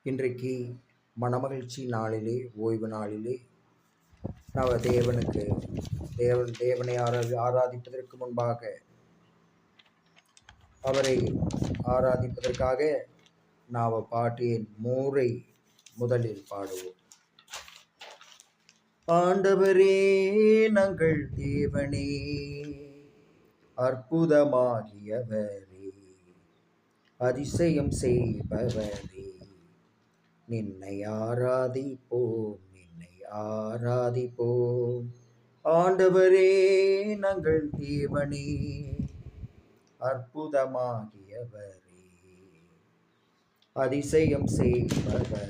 இன்றைக்கு மனமகிழ்ச்சி நாளிலே, ஓய்வு நாளிலே தேவனை ஆராதிப்பதற்கு முன்பாக, அவரை ஆராதிப்பதற்காக பாட்டின் 3 முதலில் பாடுவோம். ஆண்டவரே நங்கள் தேவனே, அற்புதமாகியவரே, அதிசயம் செய்பவரே, நின்னை ஆராதிப்போம், நின்னை ஆராதிப்போம். ஆண்டவரே நங்கள் தேவனே, அற்புதமாகியவரே, அதிசயம் செய்பவரே,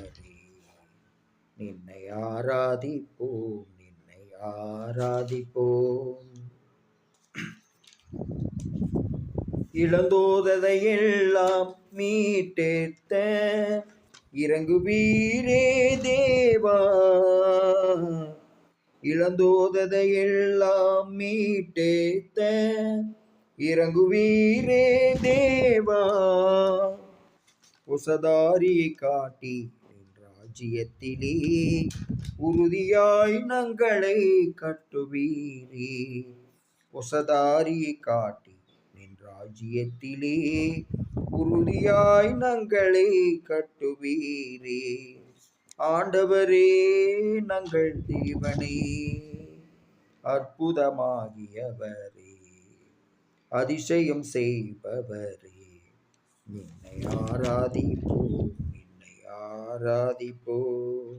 நின்னை ஆராதிப்போம், நின்னை ஆராதிப்போம். இளந்தோதையெல்லாம் மீட்டெடுத்த இறங்குவீரே தேவா, இளந்தோதையெல்லாம் மீட்டெடுத்த இறங்குவீரே தேவா, உசதாரியை காட்டி ராஜ்யத்திலே உறுதியாய் நங்களை கட்டுவீரே, உசதாரியை காட்டி ராஜ்யத்திலே உறுதியாய் நங்களை கட்டுவீரே. ஆண்டவரே நங்கள் தேவனே, அற்புதமாகியவரே, அதிசயம் செய்பவரே, நின்னை ஆராதிப்போம், நின்னை ஆராதிப்போம்.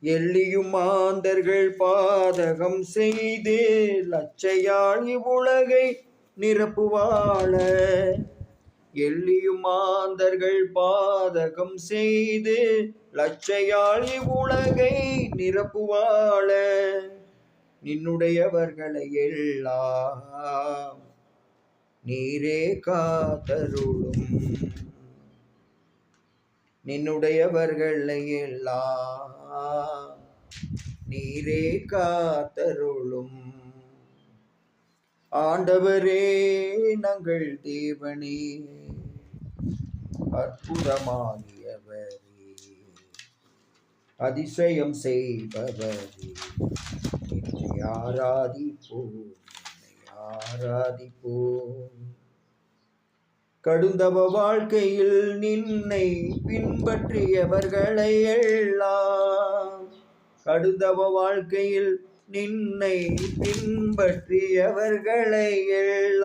எள்ளியும் மாந்தர்கள் பாதகம் செய்து லட்சையால் இவ்வுலகை நிரப்புவாள, எள்ளியும் மாந்தர்கள் பாதகம் செய்து லட்சையால் இவ்வுலகை நிரப்புவாள, நின்னுடையவர்களை எல்லாம் நீரே காத்தருளும், நின்னுடையவர்களை எல்லாம் நீரே காத்தருளும். ஆண்டவரே நங்கள் தேவனே, அற்புதமாகியவரே, அதிசயம் செய்பவரே, என்னை ஆராதிப்போம், என்னை ஆராதிப்போம். கடுந்தவ வாழ்க்கையில் நின்னை பின்பற்றியவர்களை எல்லாம், கடுந்தவ வாழ்க்கையில் நின்னை பின்பற்றியவர்களை எல்லாம்